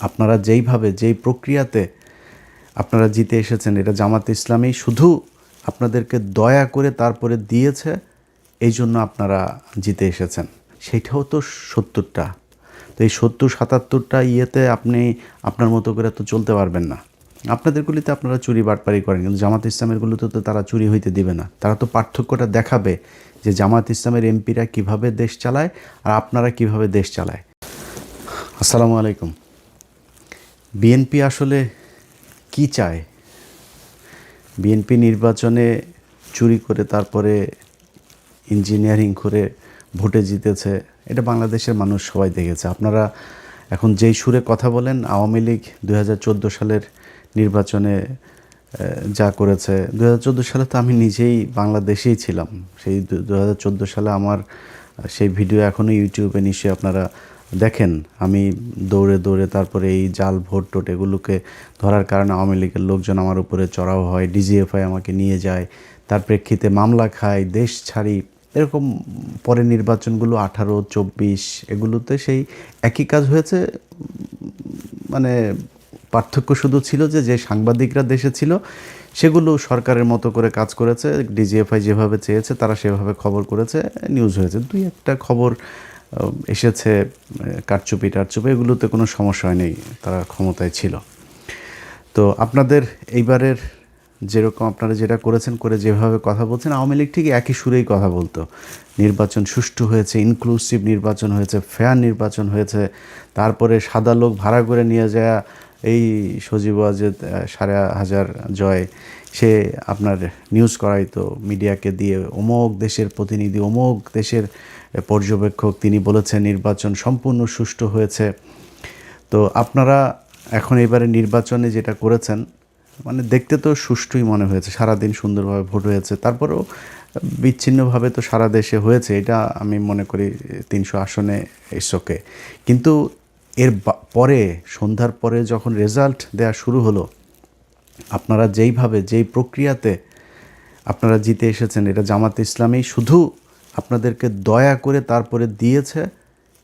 আপনারা যেইভাবে যেই প্রক্রিয়াতে আপনারা জিতে এসেছেন, এটা জামাত ইসলামী শুধু আপনাদেরকে দয়া করে তারপরে দিয়েছে, এই জন্য আপনারা জিতে এসেছেন। সেইটাও তো ৭০টা। তো এই ৭০-৭৭টা ইয়েতে আপনি আপনার মতো করে তো চলতে পারবেন না। আপনাদেরগুলিতে আপনারা চুরি বাটপারি করেন, কিন্তু জামাত ইসলামেরগুলোতে তো তারা চুরি হইতে দিবে না। তারা তো পার্থক্যটা দেখাবে যে জামাত ইসলামের এমপিরা কিভাবে দেশ চালায় আর আপনারা কিভাবে দেশ চালায়। আসসালামু আলাইকুম। বিএনপি আসলে কি চায়? বিএনপি নির্বাচনে চুরি করে তারপরে ইঞ্জিনিয়ারিং করে ভোটে জিতেছে, এটা বাংলাদেশের মানুষ সবাই দেখেছে। আপনারা এখন যেই সুরে কথা বলেন, আওয়ামী লীগ ২০১৪ সালের নির্বাচনে যা করেছে, ২০১৪ সালে তো আমি নিজেই বাংলাদেশেই ছিলাম। সেই ২০১৪ সালে আমার সেই ভিডিও এখনও ইউটিউবে নিশ্চয়ই আপনারা দেখেন। আমি দৌড়ে দৌড়ে তারপরে এই জাল ভোট টোট এগুলোকে ধরার কারণে আওয়ামী লীগের লোকজন আমার উপরে চড়াও হয়, ডিজিএফআই আমাকে নিয়ে যায়, তার প্রেক্ষিতে মামলা খাই, দেশ ছাড়ি। এরকম পরে নির্বাচনগুলো 18, 24 এগুলোতে সেই একই কাজ হয়েছে। মানে পার্থক্য শুধু ছিল যে যে সাংবাদিকরা দেশে ছিল সেগুলো সরকারের মতো করে কাজ করেছে, ডিজিএফআই যেভাবে চেয়েছে তারা সেভাবে খবর করেছে, নিউজ হয়েছে। দুই একটা খবর এসেছে কারচুপি টারচুপি, এগুলোতে কোনো সমস্যা হয়নি, তারা ক্ষমতায় ছিল। তো আপনাদের এইবারের যেরকম আপনারা যেটা করেছেন, করে যেভাবে কথা বলছেন, আওয়ামী লীগ ঠিক একই সুরেই কথা বলতো। নির্বাচন সুষ্ঠু হয়েছে, ইনক্লুসিভ নির্বাচন হয়েছে, ফেয়ার নির্বাচন হয়েছে। তারপরে সাদা লোক ভাড়া করে নিয়ে যায় এই সজীব ওয়াজেদ 5,500 জয়, সে আপনার নিউজ করাইতো মিডিয়াকে দিয়ে, অমুক দেশের প্রতিনিধি, অমুক দেশের পর্যবেক্ষক, তিনি বলেছেন নির্বাচন সম্পূর্ণ সুষ্ঠু হয়েছে। তো আপনারা এখন এবারে নির্বাচনে যেটা করেছেন, মানে দেখতে তো সুষ্ঠুই মনে হয়েছে, সারাদিন সুন্দরভাবে ভোট হয়েছে। তারপরেও বিচ্ছিন্নভাবে তো সারা দেশে হয়েছে, এটা আমি মনে করি 300 আসনে এসকে। কিন্তু এর পরে সন্ধ্যার পরে যখন রেজাল্ট দেওয়া শুরু হলো, আপনারা যেইভাবে যেই প্রক্রিয়াতে আপনারা জিতে এসেছেন, এটা জামাত ইসলামী শুধু আপনাদেরকে দয়া করে তারপরে দিয়েছে,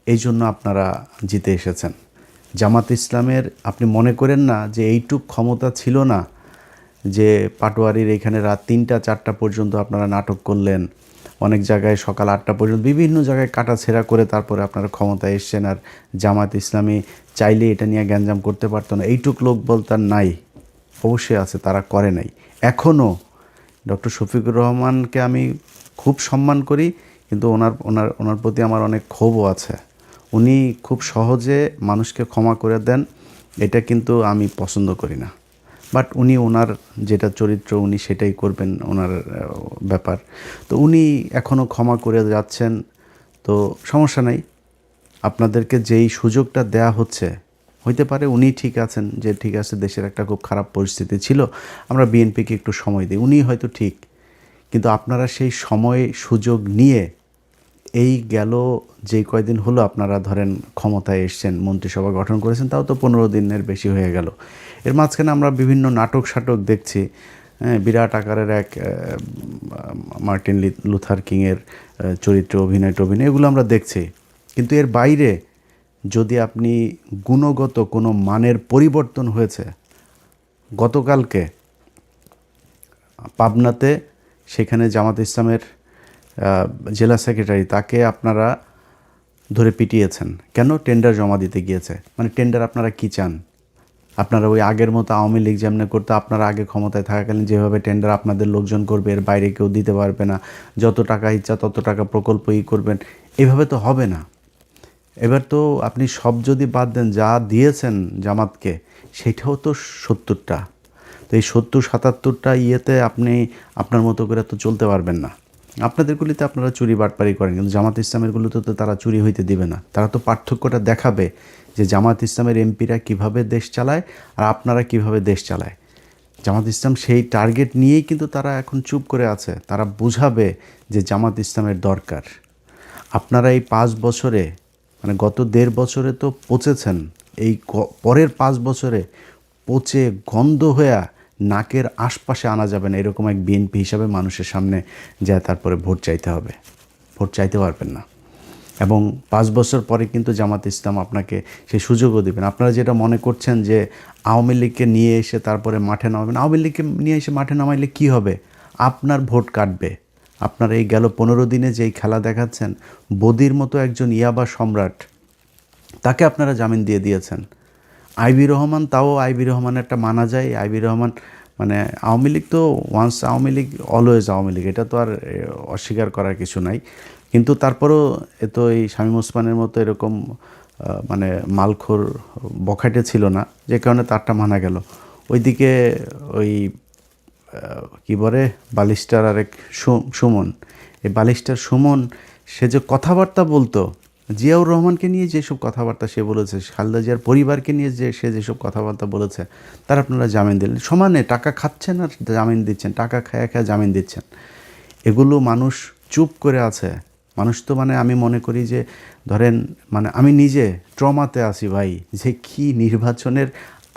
এই জন্য আপনারা জিতে এসেছেন। জামাত ইসলামের আপনি মনে করেন না যে এইটুক ক্ষমতা ছিল না, যে পাটোয়ারির এখানে রাত 3টা-4টা পর্যন্ত আপনারা নাটক করলেন, অনেক জায়গায় সকাল 8টা পর্যন্ত বিভিন্ন জায়গায় কাটাছেঁড়া করে তারপরে আপনারা ক্ষমতায় এসছেন। আর জামাত ইসলামী চাইলে এটা নিয়ে গ্যাঞ্জাম করতে পারতো না, এইটুক লোক বলতে নাই। অবশ্যই আছে, তারা করে নাই। এখনও ডক্টর শফিকুর রহমানকে আমি খুব সম্মান করি, কিন্তু ওনার প্রতি আমার অনেক ক্ষোভও আছে। উনি খুব সহজে মানুষকে ক্ষমা করে দেন, এটা কিন্তু আমি পছন্দ করি না। বাট উনি ওনার যেটা চরিত্র উনি সেটাই করবেন, ওনার ব্যাপার। তো উনি এখনও ক্ষমা করে যাচ্ছেন, তো সমস্যা নাই। আপনাদেরকে যেই সুযোগটা দেয়া হচ্ছে, হইতে পারে উনি ঠিক আছেন, যে ঠিক আছে দেশের একটা খুব খারাপ পরিস্থিতি ছিল, আমরা বিএনপিকে একটু সময় দিই, উনি হয়তো ঠিক। কিন্তু আপনারা সেই সময় সুযোগ নিয়ে এই গেল যেই কয়দিন হলো আপনারা ধরেন ক্ষমতায় এসছেন, মন্ত্রিসভা গঠন করেছেন, তাও তো 15 দিনের বেশি হয়ে গেল। এর মাঝখানে আমরা বিভিন্ন নাটক সাটক দেখছি। বিরাট আকারের এক মার্টিন লুথার কিংয়ের চরিত্রে অভিনয় এগুলো আমরা দেখছি। কিন্তু এর বাইরে যদি আপনি গুণগত কোনো মানের পরিবর্তন হয়েছে, গতকালকে পাবনাতে সেখানে জামাত ইসলামের জেলা সেক্রেটারি, তাকে আপনারা ধরে পিটিয়েছেন কেন? টেন্ডার জমা দিতে গিয়েছে। মানে টেন্ডার আপনারা কি চান? আপনারা ওই আগের মতো আওয়ামী লীগ যেমন করতে, আপনারা আগে ক্ষমতায় থাকাকালীন যেভাবে টেন্ডার আপনাদের লোকজন করবে, এর বাইরে কেউ দিতে পারবে না, যত টাকা ইচ্ছা তত টাকা প্রকল্প করবেন, এভাবে তো হবে না। এবার তো আপনি সব যদি বাদ দেন, যা দিয়েছেন জামাতকে সেটাও তো ৭০টা। তো এই ৭০-৭৭টা ইয়েতে আপনি আপনার মতো করে তো চলতে পারবেন না। আপনাদেরগুলিতে আপনারা চুরি বাটপারি করেন, কিন্তু জামাত ইসলামেরগুলোতে তো তারা চুরি হইতে দিবে না। তারা তো পার্থক্যটা দেখাবে যে জামাত ইসলামের এমপিরা কিভাবে দেশ চালায় আর আপনারা কিভাবে দেশ চালায়। জামাত ইসলাম সেই টার্গেট নিয়েই কিন্তু তারা এখন চুপ করে আছে। তারা বুঝাবে যে জামাত ইসলামের দরকার। আপনারা এই 5 বছরে, মানে গত 1.5 বছরে তো পচেছেন, এই পরের 5 বছরে পচে গন্ধ হয়ে নাকের আশপাশে আনা যাবে না, এরকম এক বিএনপি হিসাবে মানুষের সামনে যায় তারপরে ভোট চাইতে হবে। ভোট চাইতে পারবেন না। এবং 5 বছর পরে কিন্তু জামাত ইসলাম আপনাকে সেই সুযোগও দেবেন। আপনারা যেটা মনে করছেন যে আওয়ামী লীগকে নিয়ে এসে তারপরে মাঠে নামাবেন, আওয়ামী লীগকে নিয়ে এসে মাঠে নামাইলে কি হবে? আপনার ভোট কাটবে। আপনার এই গেল 15 দিনে যেই খেলা দেখাচ্ছেন, বদির মতো একজন ইয়াবা সম্রাট, তাকে আপনারা জামিন দিয়ে দিয়েছেন। আইবি রহমান, তাও আইবি রহমান একটা মানা যায়। আইবি রহমান মানে আওয়ামী লীগ তো ওয়ান্স আওয়ামী লীগ অলওয়েজ আওয়ামী লীগ, এটা তো আর অস্বীকার করার কিছু নাই। কিন্তু তারপরেও এ তো এই শামীম ওসমানের মতো এরকম মানে মালখোর বখাটে ছিল না, যে কারণে তারটা মানা গেল। ওইদিকে ওই কী বলে বালিস্টার আরেক সুমন, এই বালিস্টার সুমন, সে যে কথাবার্তা বলতো, জিয়াউর রহমানকে নিয়ে যেসব কথাবার্তা সে বলেছে, খালেদা জিয়ার পরিবারকে নিয়ে যে সে যেসব কথাবার্তা বলেছে, তার আপনারা জামিন দিলেন। সমানে টাকা খাচ্ছেন আর জামিন দিচ্ছেন, টাকা খায়া খায়া জামিন দিচ্ছেন। এগুলো মানুষ চুপ করে আছে। মানুষ তো মানে আমি মনে করি যে ধরেন মানে আমি নিজে ট্রমাতে আছি ভাই, যে কি নির্বাচনের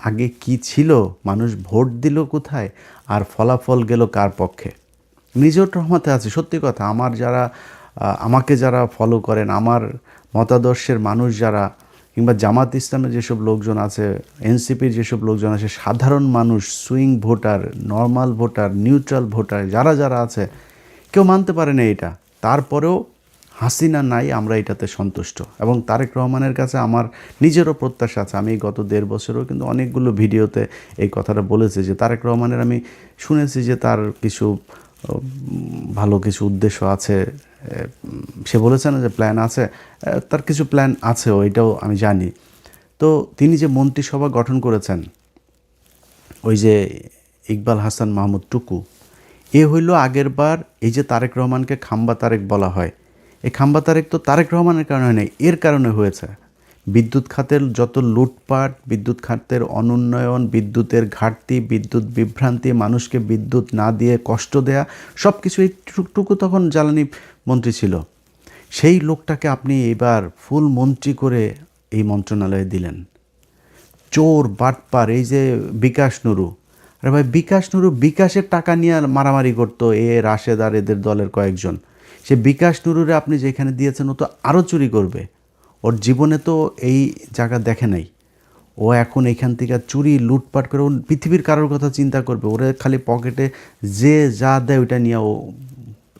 আগে কি ছিল, মানুষ ভোট দিল কোথায়, আর ফলাফল গেল কার পক্ষে। নিজেও ট্রমাতে আছি, সত্যি কথা। আমার যারা আমাকে যারা ফলো করেন, আমার মতাদর্শের মানুষ যারা, কিংবা জামাত ইসলামের যেসব লোকজন আছে, এনসিপির যেসব লোকজন আছে, সাধারণ মানুষ, swing voter, normal voter, neutral voter, যারা যারা আছে, কেউ মানতে পারে না এটা। তারপরেও হাসিনা নাই, আমরা এটাতে সন্তুষ্ট। এবং তারেক রহমানের কাছে আমার নিজেরও প্রত্যাশা আছে। আমি গত 1.5 বছরও কিন্তু অনেকগুলো ভিডিওতে এই কথাটা বলেছি যে তারেক রহমানের, আমি শুনেছি যে তার কিছু ভালো কিছু উদ্দেশ্য আছে। সে বলেছে না যে প্ল্যান আছে, তার কিছু প্ল্যান আছে, ওইটাও আমি জানি। তো তিনি যে মন্ত্রিসভা গঠন করেছেন, ওই যে ইকবাল হাসান মাহমুদ টুকু, এ হইল আগের বার এই যে তারেক রহমানকে খাম্বা তারেক বলা হয়, এই খাম্বা তারেক তো তারেক রহমানের কারণে নেই, এর কারণে হয়েছে। বিদ্যুৎ খাতের যত লুটপাট, বিদ্যুৎ খাতের অনুন্নয়ন, বিদ্যুতের ঘাটতি, বিদ্যুৎ বিভ্রান্তি, মানুষকে বিদ্যুৎ না দিয়ে কষ্ট দেয়া, সব কিছু এইটুকু তখন জ্বালানি মন্ত্রী ছিল। সেই লোকটাকে আপনি এবার ফুল মন্ত্রী করে এই মন্ত্রণালয়ে দিলেন। চোর বাটপার, এই যে বিকাশ নুরু, আরে ভাই বিকাশ নুরু বিকাশের টাকা নিয়ে মারামারি করতো রাশেদ আর এদের দলের কয়েকজন। সে বিকাশ নুরুরে আপনি যেখানে দিয়েছেন, ও তো আরও চুরি করবে। ওর জীবনে তো এই জায়গা দেখে নাই। ও এখন এখান থেকে চুরি লুটপাট করে ও পৃথিবীর কারোর কথা চিন্তা করবে, ওরে খালি পকেটে যে যা দেয় ওইটা নিয়ে ও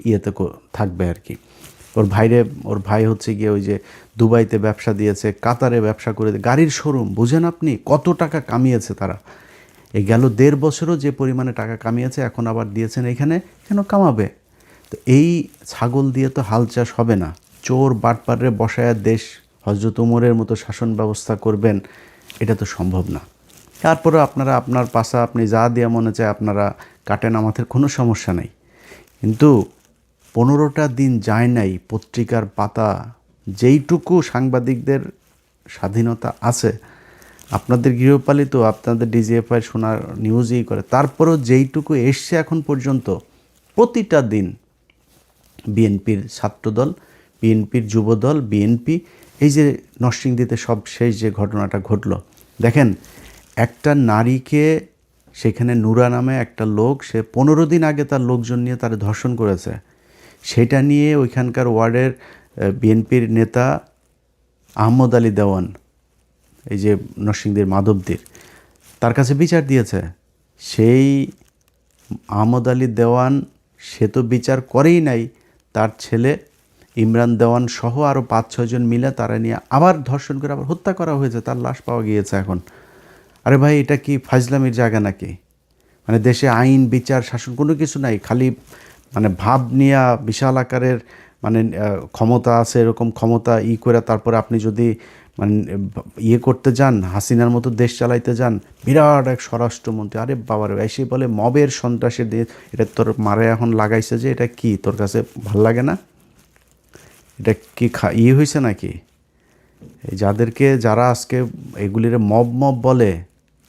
ইয়েতে থাকবে আর কি। ওর ভাই হচ্ছে গিয়ে ওই যে দুবাইতে ব্যবসা দিয়েছে, কাতারে ব্যবসা করে, গাড়ির শোরুম, বুঝেন আপনি কত টাকা কামিয়েছে তারা। এই গেল 1.5 বছরও যে পরিমাণে টাকা কামিয়েছে, এখন আবার দিয়েছেন এখানে, কেন কামাবে? তো এই ছাগল দিয়ে তো হাল চাষ হবে না। চোর বাটপারে বসায়া দেশ হজরত উমরের মতো শাসন ব্যবস্থা করবেন, এটা তো সম্ভব না। তারপরে আপনারা আপনার পাশা আপনি যা দেওয়া মনে চায় আপনারা কাটেন, আমাদের কোনো সমস্যা নেই। কিন্তু 15টা দিন যায় নাই পত্রিকার পাতা, যেইটুকু সাংবাদিকদের স্বাধীনতা আছে, আপনাদের গৃহপালিত, আপনাদের ডিজিএফআই শোনার নিউজই করে, তারপরেও যেইটুকু এসছে এখন পর্যন্ত, প্রতিটা দিন বিএনপির ছাত্রদল, বিএনপির যুবদল, বিএনপি, এই যে নরসিংদীতে সব শেষ যে ঘটনাটা ঘটলো, দেখেন একটা নারীকে সেখানে নুরা নামে একটা লোক, সে 15 দিন আগে তার লোকজন নিয়ে তার ধর্ষণ করেছে। সেটা নিয়ে ওইখানকার ওয়ার্ডের বিএনপির নেতা আহমদ আলী দেওয়ান, এই যে নরসিংদীর মাধবদীর, তার কাছে বিচার দিয়েছে। সেই আহমদ আলী দেওয়ান, সে তো বিচার করেই নাই, তার ছেলে ইমরান দেওয়ান সহ আরও 5-6 জন মিলে তারা নিয়ে আবার ধর্ষণ করে আবার হত্যা করা হয়েছে, তার লাশ পাওয়া গিয়েছে এখন। আরে ভাই, এটা কি ফাজলামির জায়গা নাকি? মানে দেশে আইন বিচার শাসন কোনো কিছু নাই, খালি মানে ভাব নিয়ে বিশাল আকারের মানে ক্ষমতা আছে, এরকম ক্ষমতা করে তারপরে আপনি যদি মানে ইয়ে করতে যান, হাসিনার মতো দেশ চালাইতে যান, বিরাট এক স্বরাষ্ট্রমন্ত্রী, আরে বাবার এসে বলে মবের সন্ত্রাসের দিয়ে, এটা তোর মারে এখন লাগাইছে, যে এটা কি তোর কাছে ভাল লাগে না? এটা কি হয়েছে নাকি? এই যারা আজকে এগুলির মব বলে,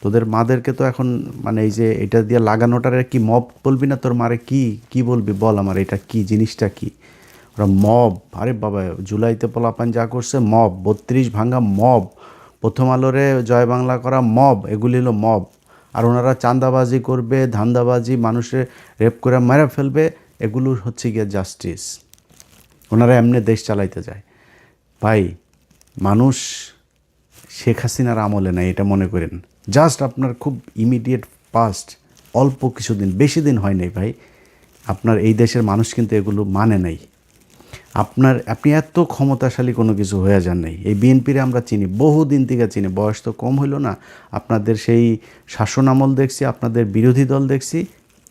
তোদের মাদেরকে তো এখন মানে এই যে এটা দিয়ে লাগানোটারে কি মব বলবি না? তোর মারে কি বলবি বল আমার, এটা কি জিনিসটা কি? ওরা মব, আরে বাবা জুলাইতে পোলাপান যা করছে মব, 32 ভাঙা মব, প্রথম আলোরে জয় বাংলা করা মব, এগুলি হলো মব। আর ওনারা চাঁদাবাজি করবে, ধান্দাবাজি, মানুষের রেপ করে মেরে ফেলবে, এগুলো হচ্ছে গিয়ে জাস্টিস। ওনারা এমনি দেশ চালাইতে যায়। ভাই মানুষ শেখ হাসিনার আমলে নাই এটা মনে করেন। জাস্ট আপনার খুব ইমিডিয়েট পাস্ট অল্প কিছুদিন, বেশি দিন হয় নাই ভাই, আপনার এই দেশের মানুষ কিন্তু এগুলো মানে নাই। আপনি এত ক্ষমতাশালী কোনো কিছু হয়ে যান নাই। এই বিএনপিরে আমরা চিনি, বহুদিন থেকে চিনি, বয়স তো কম হইল না। আপনাদের সেই শাসন আমল দেখছি, আপনাদের বিরোধী দল দেখছি,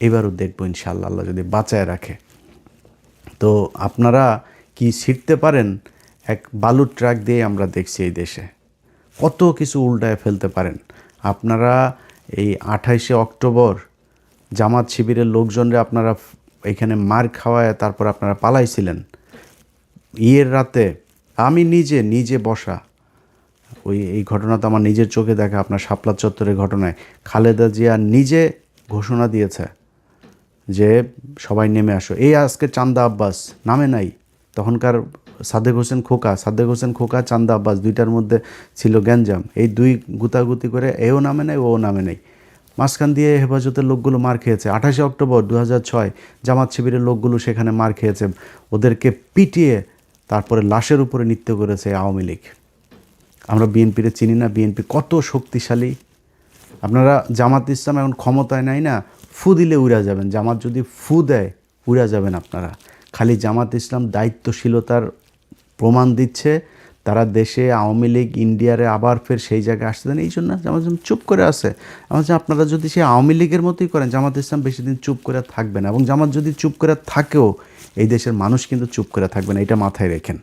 এবারও দেখবো ইনশাআল্লাহ, আল্লাহ যদি বাঁচায় রাখে। তো আপনারা কি ছিটতে পারেন? এক বালুর ট্রাক দিয়ে আমরা দেখছি এই দেশে কত কিছু উল্টায় ফেলতে পারেন আপনারা। এই 28শে অক্টোবর জামাত শিবিরের লোকজনরা আপনারা এখানে মার খাওয়ায় তারপর আপনারা পালাইছিলেন। ইয়ের রাতে আমি নিজে বসা, এই ঘটনা তো আমার নিজের চোখে দেখা, আপনার শাপলা চত্বরের ঘটনায় খালেদা জিয়া নিজে ঘোষণা দিয়েছে যে সবাই নেমে আসো। এই আজকে চান্দা আব্বাস নামে নাই, তখনকার সাদেক হোসেন খোকা চান্দা আব্বাস দুইটার মধ্যে ছিল গ্যাঞ্জাম। এই দুই গুতাগুতি করে এও নামে নাই, ও নামে নাই। মাঝখান দিয়ে হেফাজতের লোকগুলো মার খেয়েছে। 28শে অক্টোবর 2006 জামাত শিবিরের লোকগুলো সেখানে মার খেয়েছে, ওদেরকে পিটিয়ে তারপরে লাশের উপরে নৃত্য করেছে আওয়ামী লীগ। আমরা বিএনপিরে চিনি না, বিএনপি কত শক্তিশালী। আপনারা জামাত ইসলাম এখন ক্ষমতায় নাই না, ফু দিলে উড়া যাবেন। জামাত যদি ফু দেয় উড়া যাবেন আপনারা। খালি জামাত ইসলাম দায়িত্বশীলতার প্রমাণ দিচ্ছে, তারা দেশে আওয়ামী লীগ ইন্ডিয়ারে আবার ফের সেই জায়গায় আসতে দেন, এই জন্য জামাত ইসলাম চুপ করে আছে। আমার আপনারা যদি সেই আওয়ামী লীগের মতোই করেন, জামাত ইসলাম বেশি দিন চুপ করে থাকবে না। এবং জামাত যদি চুপ করে থাকেও, এই দেশের মানুষ কিন্তু চুপ করে থাকবে না, এটা মাথায় রেখেন।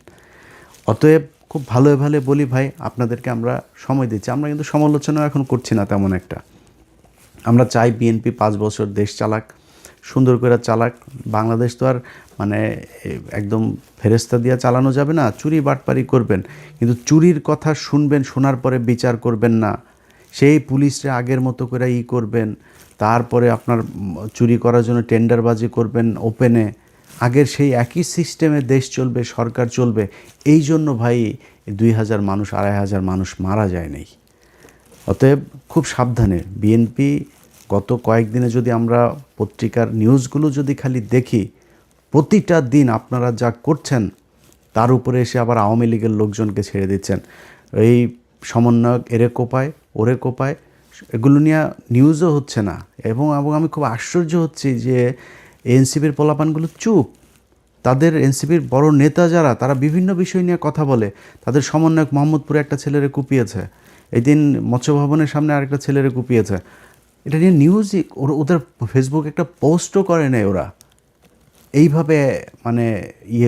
অতএব খুব ভালো বলি ভাই, আপনাদেরকে আমরা সময় দিচ্ছি। আমরা কিন্তু সমালোচনাও এখন করছি না তেমন একটা। আমরা চাই বিএনপি 5 বছর দেশ চালাক, সুন্দর করে চালাক। বাংলাদেশ তো আর মানে একদম ফেরেস্তা দিয়ে চালানো যাবে না, চুরি বাটপারি করবেন, কিন্তু চুরির কথা শুনবেন, শোনার পরে বিচার করবেন না। সেই পুলিশে আগের মতো করে করবেন, তারপরে আপনার চুরি করার জন্য টেন্ডারবাজি করবেন ওপেনে। আগের সেই একই সিস্টেমে দেশ চলবে, সরকার চলবে। এই জন্য ভাই 2000 মানুষ 2500 মানুষ মারা যায় নাই। অতএব খুব সাবধানে বিএনপি। গত কয়েকদিনে যদি আমরা পত্রিকার নিউজগুলো যদি খালি দেখি, প্রতিটা দিন আপনারা যা করছেন তার উপরে এসে আবার আওয়ামী লীগের লোকজনকে ছেড়ে দিচ্ছেন। এই সমন্বয়ক এরে কোপায় ওরে কোপায়, এগুলো নিয়ে নিউজও হচ্ছে না। এবং আমি খুব আশ্চর্য হচ্ছি যে এনসিপির পোলাপানগুলো চুপ। তাদের এনসিপির বড় নেতা যারা, তারা বিভিন্ন বিষয় নিয়ে কথা বলে। তাদের সমন্বয়ক মোহাম্মদপুরে একটা ছেলেরে কুপিয়েছে, এই দিন মৎস্য ভবনের সামনে আরেকটা ছেলেরে কুপিয়েছে। এটা নিয়ে নিউজই, ওদের ফেসবুক একটা পোস্টও করে নেই ওরা। এইভাবে মানে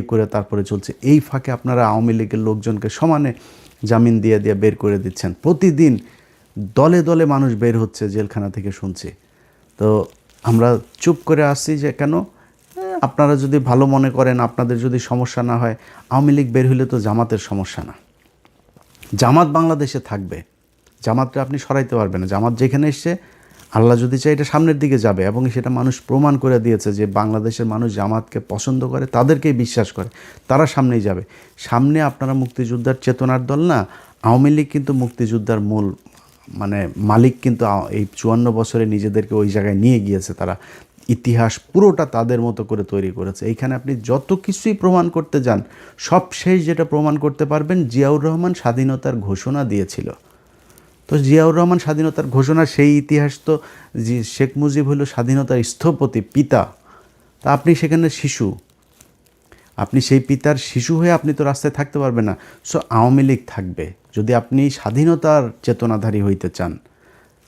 করে তারপরে চলছে। এই ফাঁকে আপনারা আওয়ামী লীগের লোকজনকে সমানে জামিন দিয়ে বের করে দিচ্ছেন। প্রতিদিন দলে দলে মানুষ বের হচ্ছে জেলখানা থেকে, শুনছি। তো আমরা চুপ করে আসছি যে কেন? আপনারা যদি ভালো মনে করেন, আপনাদের যদি সমস্যা না হয়, আওয়ামী লীগ বের হইলে তো জামাতের সমস্যা না। জামাত বাংলাদেশে থাকবে, জামাতটা আপনি সরাইতে পারবেন না। জামাত যেখানে এসছে, আল্লাহ যদি চাই এটা সামনের দিকে যাবে। এবং সেটা মানুষ প্রমাণ করে দিয়েছে যে বাংলাদেশের মানুষ জামাতকে পছন্দ করে, তাদেরকেই বিশ্বাস করে, তারা সামনেই যাবে। সামনে আপনারা মুক্তিযোদ্ধার চেতনার দল না, আওয়ামী লীগ কিন্তু মুক্তিযোদ্ধার মূল মানে মালিক, কিন্তু এই 54 বছরে নিজেদেরকে ওই জায়গায় নিয়ে গিয়েছে তারা। ইতিহাস পুরোটা তাদের মতো করে তৈরি করেছে। এইখানে আপনি যত কিছুই প্রমাণ করতে যান, সব শেষ যেটা প্রমাণ করতে পারবেন, জিয়াউর রহমান স্বাধীনতার ঘোষণা দিয়েছিল। তো জিয়াউর রহমান স্বাধীনতার ঘোষণা, সেই ইতিহাস তো শেখ মুজিব হলো স্বাধীনতার স্থপতি, পিতা। তা আপনি সেখানে শিশু, আপনি সেই পিতার শিশু হয়ে আপনি তো রাস্তায় থাকতে পারবেন না। সো আওয়ামী লীগ থাকবে যদি আপনি স্বাধীনতার চেতনাধারী হইতে চান,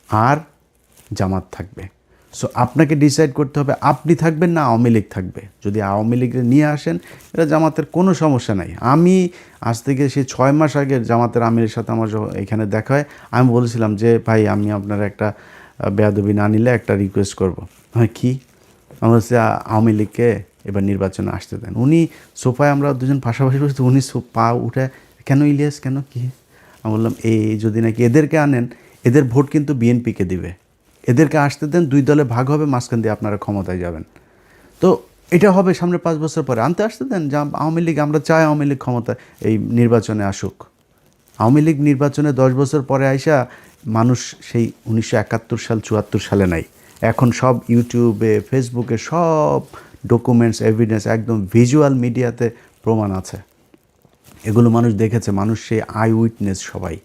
আর জামাত থাকবে। সো আপনাকে ডিসাইড করতে হবে আপনি থাকবেন না আওয়ামী লীগ থাকবে। যদি আওয়ামী লীগকে নিয়ে আসেন, এটা জামাতের কোনো সমস্যা নাই। আমি আজ থেকে সেই 6 মাস আগের জামাতের আমিরের সাথে আমার এখানে দেখা হয়, আমি বলেছিলাম যে ভাই, আমি আপনার একটা বেয়াদবি না নিলে একটা রিকোয়েস্ট করবো। হ্যাঁ, কী? আমার হচ্ছে আওয়ামী লীগকে এবার নির্বাচনে আসতে দেন। উনি সোফায়, আমরা দুজন পাশাপাশি বসে, উনি পা উঠে, কেন ইলিয়াস, কেন, কী? আমি বললাম এই যদি নাকি এদেরকে আনেন, এদের ভোট কিন্তু বিএনপিকে দিবে, এদেরকে আসতে দেন, 2 দলে ভাগ হবে, মাঝখান দিয়ে আপনারা ক্ষমতায় যাবেন। তো এটা হবে সামনে 5 বছর পরে, আসতে দেন যা আওয়ামী লীগ। আমরা চাই আওয়ামী লীগ ক্ষমতায় এই নির্বাচনে আসুক। আওয়ামী লীগ নির্বাচনে 10 বছর পরে আইসা মানুষ সেই 1971 সাল 74 সালে নাই। এখন সব ইউটিউবে, ফেসবুকে সব ডকুমেন্টস, এভিডেন্স, একদম ভিজুয়াল মিডিয়াতে প্রমাণ আছে। এগুলো মানুষ দেখেছে, মানুষ সেই আই উইটনেস সবাই,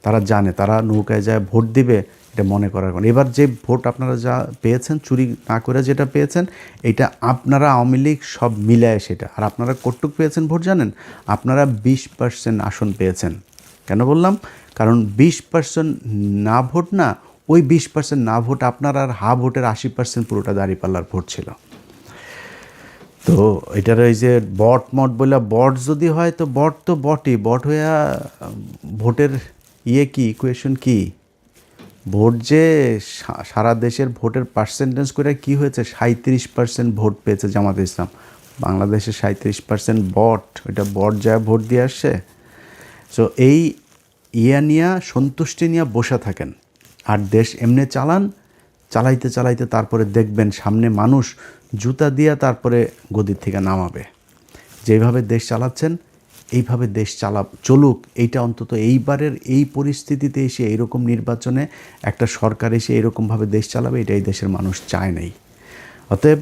তারা জানে, তারা নৌকায় যায় ভোট দিবে, এটা মনে করার কারণ। এবার যে ভোট আপনারা যা পেয়েছেন, চুরি না করে যেটা পেয়েছেন, এটা আপনারা আওয়ামী লীগ সব মিলায় সেটা। আর আপনারা কতটুক পেয়েছেন ভোট জানেন? আপনারা 20% আসন পেয়েছেন। কেন বললাম? কারণ 20% না ভোট না, ওই 20% না ভোট আপনার, আর হা ভোটের 80% পুরোটা দাঁড়িপাল্লার ভোট ছিল। তো এটার ওই যে বট মট বলে, বট যদি হয় তো বট তো বটই, বট হইয়া ভোটের কি ইকুয়েশন কি, ভোট যে সারা দেশের ভোটের পার্সেন্টেজ করে কি হয়েছে, 37% ভোট পেয়েছে জামাতে ইসলাম। বাংলাদেশে 37% বট, ওইটা বট যা ভোট দিয়ে আসছে। সো এই নিয়ে সন্তুষ্টি নিয়ে বসে থাকেন, আর দেশ এমনি চালান, চালাইতে চালাইতে তারপরে দেখবেন সামনে মানুষ জুতা দিয়া তারপরে গদির থেকে নামাবে। যেভাবে দেশ চালাচ্ছেন এইভাবে দেশ চলুক, এইটা অন্তত এইবারের এই পরিস্থিতিতে এসে, এইরকম নির্বাচনে একটা সরকার এসে এরকমভাবে দেশ চালাবে, এটাই দেশের মানুষ চায় নাই। অতএব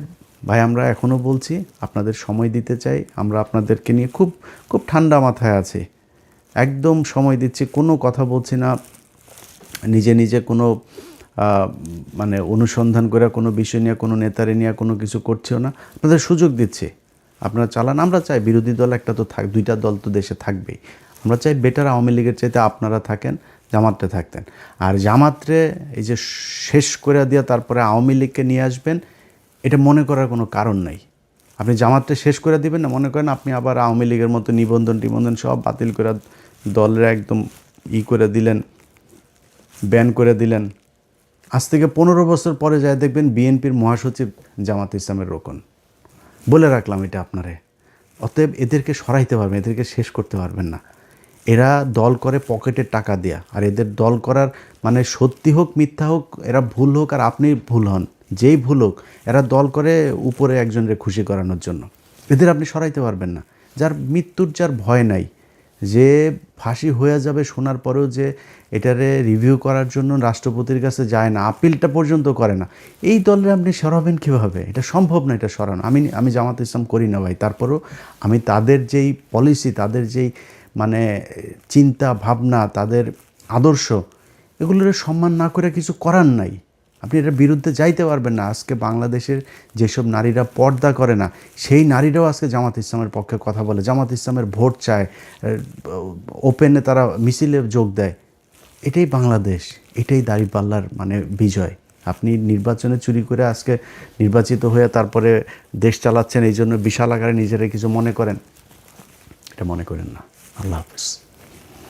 ভাই, আমরা এখনও বলছি, আপনাদের সময় দিতে চাই, আমরা আপনাদেরকে নিয়ে খুব খুব ঠান্ডা মাথায় আছি, একদম সময় দিচ্ছি, কোনো কথা বলছি না, নিজে নিজে কোনো মানে অনুসন্ধান করে কোনো বিষয় নিয়ে, কোনো নেতারে নিয়ে কোনো কিছু করছেও না, আপনাদের সুযোগ দিচ্ছি, আপনারা চালান। আমরা চাই বিরোধী দল একটা তো দুইটা দল তো দেশে থাকবেই, আমরা চাই বেটার আওয়ামী লীগের চাইতে আপনারা থাকেন, জামাতে থাকতেন। আর জামাতরে এই যে শেষ করে দিয়ে তারপরে আওয়ামী লীগকে নিয়ে আসবেন, এটা মনে করার কোনো কারণ নাই। আপনি জামাতটা শেষ করে দিবেন না, মনে করেন আপনি আবার আওয়ামী লীগের মতো নিবন্ধন সব বাতিল করে দলের একদম করে দিলেন, ব্যান করে দিলেন। আজ থেকে 15 বছর পরে যায় দেখবেন বিএনপির মহাসচিব জামাত ইসলামের রোকন। বলে রাখলাম এটা আপনারে। অতএব এদেরকে সরাইতে পারবেন, এদেরকে শেষ করতে পারবেন না। এরা দল করে পকেটের টাকা দেয়া, আর এদের দল করার মানে সত্যি হোক মিথ্যা হোক, এরা ভুল হোক আর আপনি ভুল হন, যেই ভুল হোক, এরা দল করে উপরে একজনকে খুশি করানোর জন্য। এদের আপনি সরাইতে পারবেন না। যার মৃত্যুর যার ভয় নাই, যে ফাঁসি হয়ে যাবে শোনার পরেও যে এটারে রিভিউ করার জন্য রাষ্ট্রপতির কাছে যায় না, আপিলটা পর্যন্ত করে না, এই দলের আপনি সরাবেন কীভাবে? এটা সম্ভব না, এটা সরানো। আমি জামাত ইসলাম করি না ভাই, তারপরও আমি তাদের যেই পলিসি, তাদের যেই মানে চিন্তা ভাবনা, তাদের আদর্শ, এগুলোর সম্মান না করে কিছু করার নাই। আপনি এটার বিরুদ্ধে যাইতে পারবেন না। আজকে বাংলাদেশের যেসব নারীরা পর্দা করে না, সেই নারীরাও আজকে জামাত ইসলামের পক্ষে কথা বলে, জামাত ইসলামের ভোট চায়, ওপেনে তারা মিছিলে যোগ দেয়। এটাই বাংলাদেশ, এটাই দাঁড়িপাল্লার মানে বিজয়। আপনি নির্বাচনে চুরি করে আজকে নির্বাচিত হয়ে তারপরে দেশ চালাচ্ছেন, এই জন্য বিশাল আকারে নিজেরা কিছু মনে করেন, এটা মনে করেন না। আল্লাহ হাফেজ।